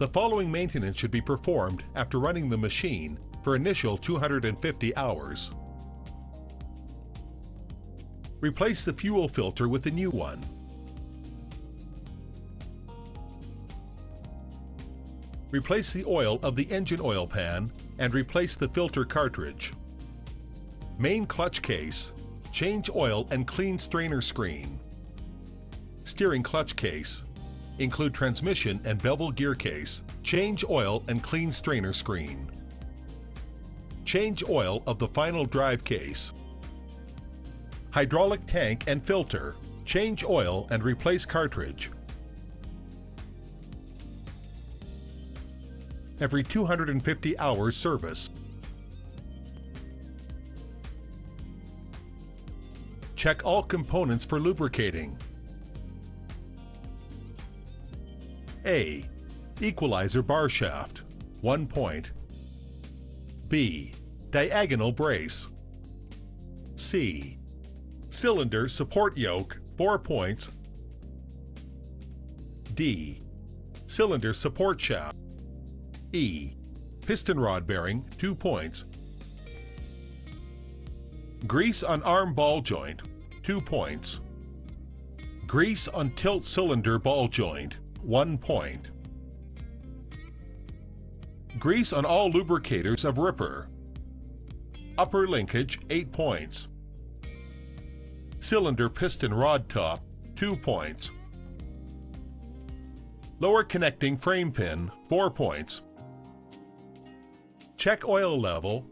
The following maintenance should be performed after running the machine for initial 250 hours. Replace the fuel filter with a new one. Replace the oil of the engine oil pan and replace the filter cartridge. Main clutch case, change oil and clean strainer screen. Steering clutch case, include transmission and bevel gear case, change oil and clean strainer screen. Change oil of the final drive case. Hydraulic tank and filter, change oil and replace cartridge. Every 250 hours service. Check all components for lubricating. A. Equalizer bar shaft, 1 point. B. Diagonal brace. C. Cylinder support yoke, 4 points. D. Cylinder support shaft. E. Piston rod bearing, 2 points. Grease on arm ball joint, 2 points. Grease on tilt cylinder ball joint, 1 point. Grease on all lubricators of ripper. Upper linkage, 8 points. Cylinder piston rod top, 2 points. Lower connecting frame pin, 4 points. Check oil level.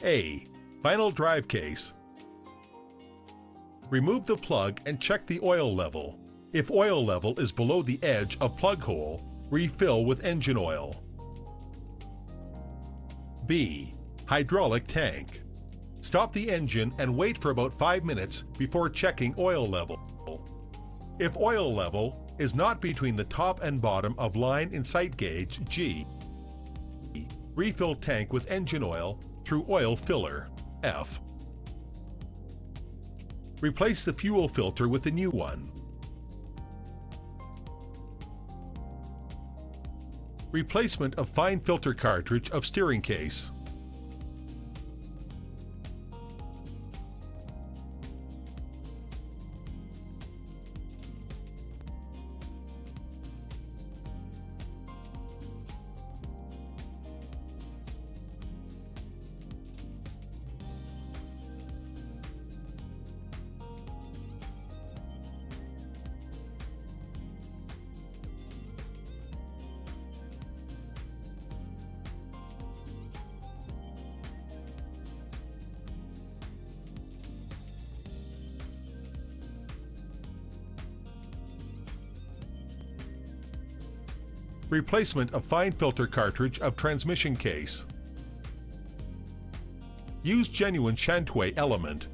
A. Final drive case. Remove the plug and check the oil level. If oil level is below the edge of plug hole, refill with engine oil. B. Hydraulic tank. Stop the engine and wait for about 5 minutes before checking oil level. If oil level is not between the top and bottom of line in sight gauge G, refill tank with engine oil through oil filler, F. Replace the fuel filter with a new one. Replacement of fine filter cartridge of steering case. Replacement of fine filter cartridge of transmission case. Use genuine Shantui element.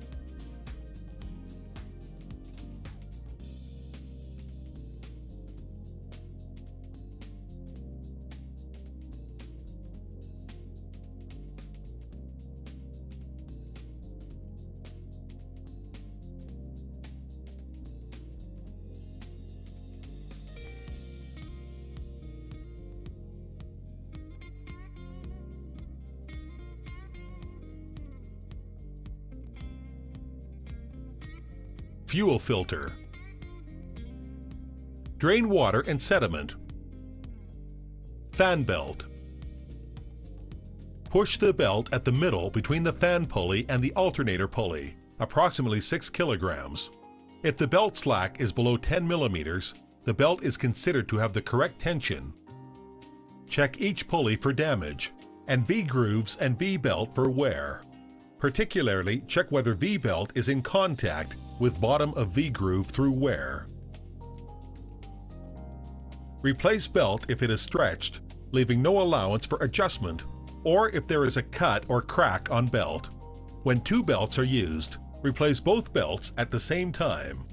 Fuel filter. Drain water and sediment. Fan belt. Push the belt at the middle between the fan pulley and the alternator pulley, approximately 6 kilograms. If the belt slack is below 10 millimeters, the belt is considered to have the correct tension. Check each pulley for damage, and V-grooves and V-belt for wear. Particularly, check whether V-belt is in contact with bottom of V-groove through wear. Replace belt if it is stretched, leaving no allowance for adjustment, or if there is a cut or crack on belt. When 2 belts are used, replace both belts at the same time.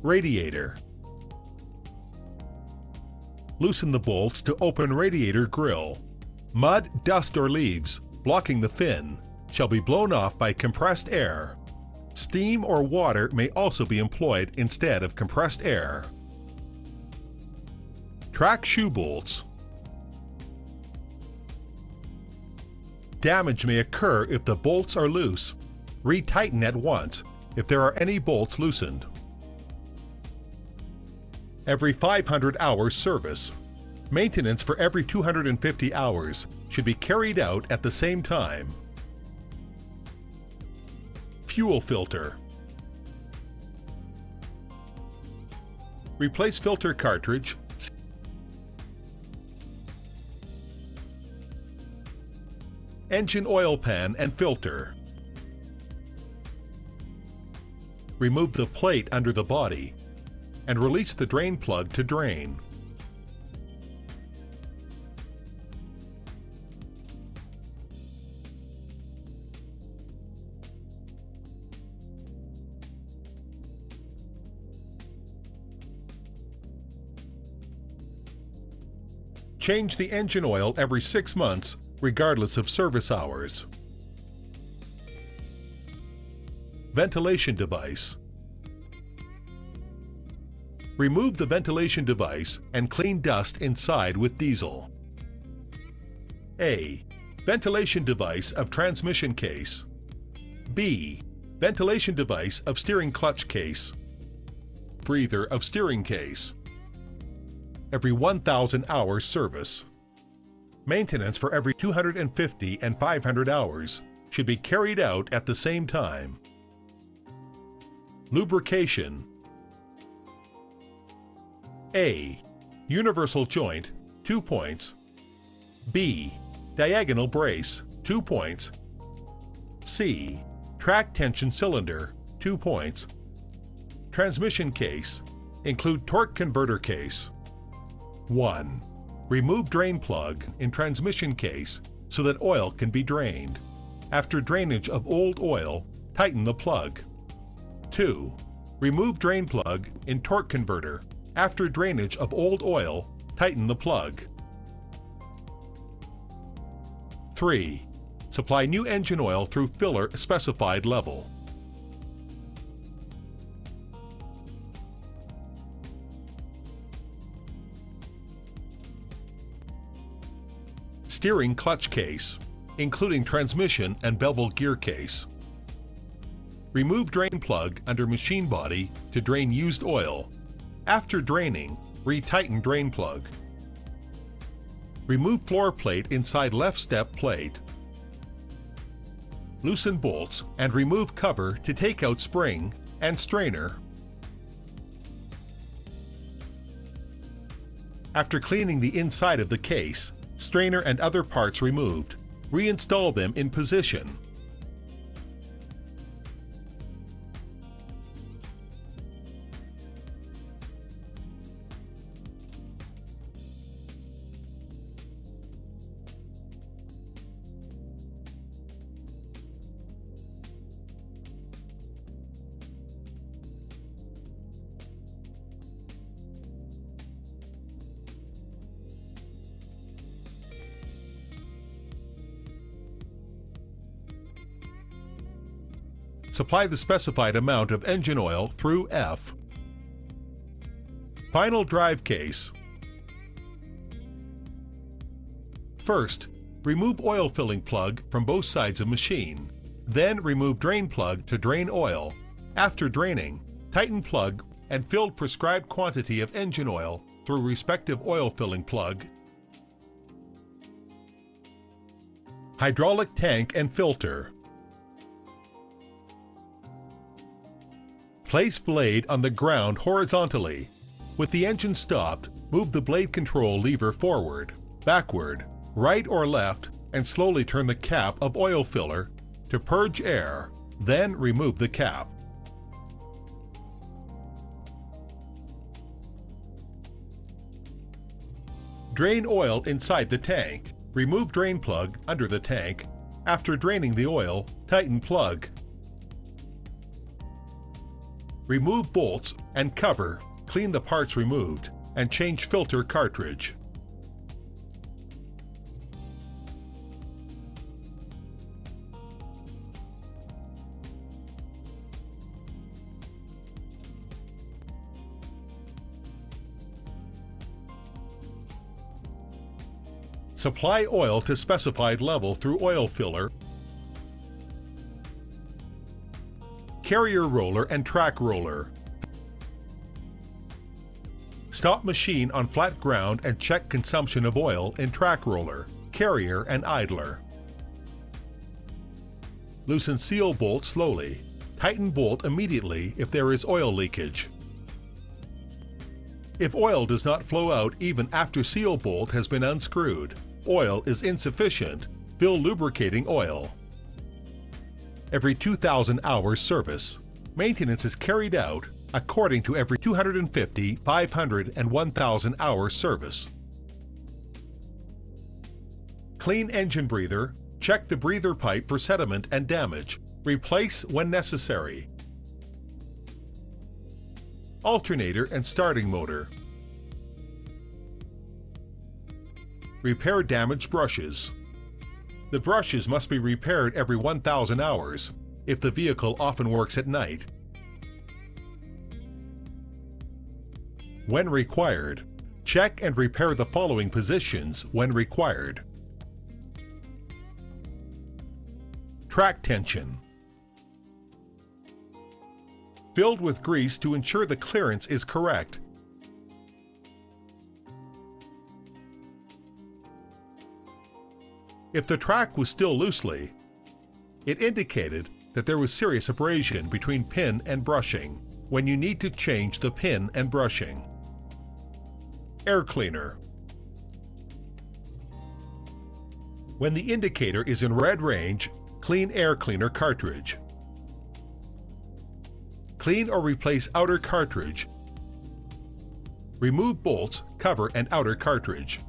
Radiator. Loosen the bolts to open radiator grill. Mud, dust, or leaves blocking the fin shall be blown off by compressed air. Steam or water may also be employed instead of compressed air. Track shoe bolts. Damage may occur if the bolts are loose. Retighten at once if there are any bolts loosened. Every 500 hours service. Maintenance for every 250 hours should be carried out at the same time. Fuel filter. Replace filter cartridge. Engine oil pan and filter. Remove the plate under the body and release the drain plug to drain. Change the engine oil every 6 months, regardless of service hours. Ventilation device. Remove the ventilation device and clean dust inside with diesel. A. Ventilation device of transmission case. B. Ventilation device of steering clutch case. Breather of steering case. Every 1,000 hours service. Maintenance for every 250 and 500 hours should be carried out at the same time. Lubrication. A. Universal joint, 2 points. B. Diagonal brace, 2 points. C. Track tension cylinder, 2 points. Transmission case. Include torque converter case. 1. Remove drain plug in transmission case so that oil can be drained. After drainage of old oil, tighten the plug. 2. Remove drain plug in torque converter. After drainage of old oil, tighten the plug. 3. Supply new engine oil through filler specified level. Steering clutch case, including transmission and bevel gear case. Remove drain plug under machine body to drain used oil. After draining, retighten drain plug. Remove floor plate inside left step plate. Loosen bolts and remove cover to take out spring and strainer. After cleaning the inside of the case, strainer and other parts removed, reinstall them in position. Supply the specified amount of engine oil through F. Final drive case. First, remove oil filling plug from both sides of machine. Then remove drain plug to drain oil. After draining, tighten plug and fill prescribed quantity of engine oil through respective oil filling plug. Hydraulic tank and filter. Place blade on the ground horizontally. With the engine stopped, move the blade control lever forward, backward, right or left, and slowly turn the cap of oil filler to purge air, then remove the cap. Drain oil inside the tank. Remove drain plug under the tank. After draining the oil, tighten plug. Remove bolts and cover, clean the parts removed, and change filter cartridge. Supply oil to specified level through oil filler, carrier roller and track roller. Stop machine on flat ground and check consumption of oil in track roller, carrier and idler. Loosen seal bolt slowly. Tighten bolt immediately if there is oil leakage. If oil does not flow out even after seal bolt has been unscrewed, oil is insufficient, fill lubricating oil. Every 2,000 hours service. Maintenance is carried out according to every 250, 500, and 1,000 hours service. Clean engine breather. Check the breather pipe for sediment and damage. Replace when necessary. Alternator and starting motor. Repair damaged brushes. The brushes must be repaired every 1,000 hours if the vehicle often works at night. When required, check and repair the following positions when required. Track tension. Filled with grease to ensure the clearance is correct. If the track was still loosely, it indicated that there was serious abrasion between pin and brushing when you need to change the pin and brushing. Air cleaner. When the indicator is in red range, clean air cleaner cartridge. Clean or replace outer cartridge. Remove bolts, cover, and outer cartridge.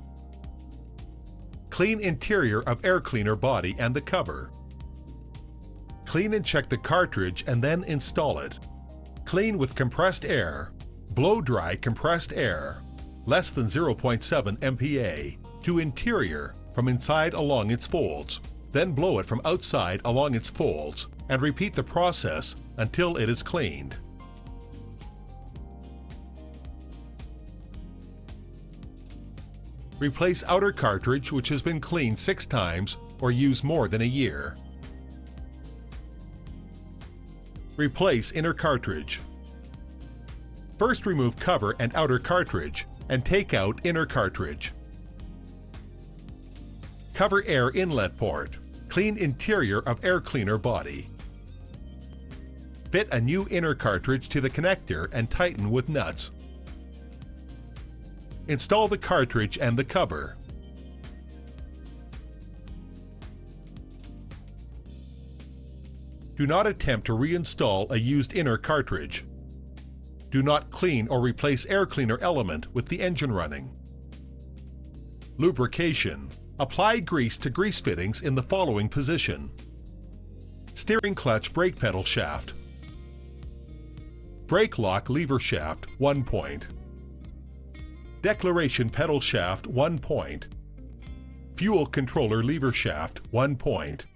Clean interior of air cleaner body and the cover. Clean and check the cartridge and then install it. Clean with compressed air. Blow dry compressed air, less than 0.7 MPa, to interior from inside along its folds. Then blow it from outside along its folds and repeat the process until it is cleaned. Replace outer cartridge which has been cleaned 6 times or used more than a year. Replace inner cartridge. First remove cover and outer cartridge and take out inner cartridge. Cover air inlet port. Clean interior of air cleaner body. Fit a new inner cartridge to the connector and tighten with nuts. Install the cartridge and the cover. Do not attempt to reinstall a used inner cartridge. Do not clean or replace air cleaner element with the engine running. Lubrication. Apply grease to grease fittings in the following position. Steering clutch brake pedal shaft. Brake lock lever shaft 1 point. Declaration pedal shaft 1 point. Fuel controller lever shaft 1 point.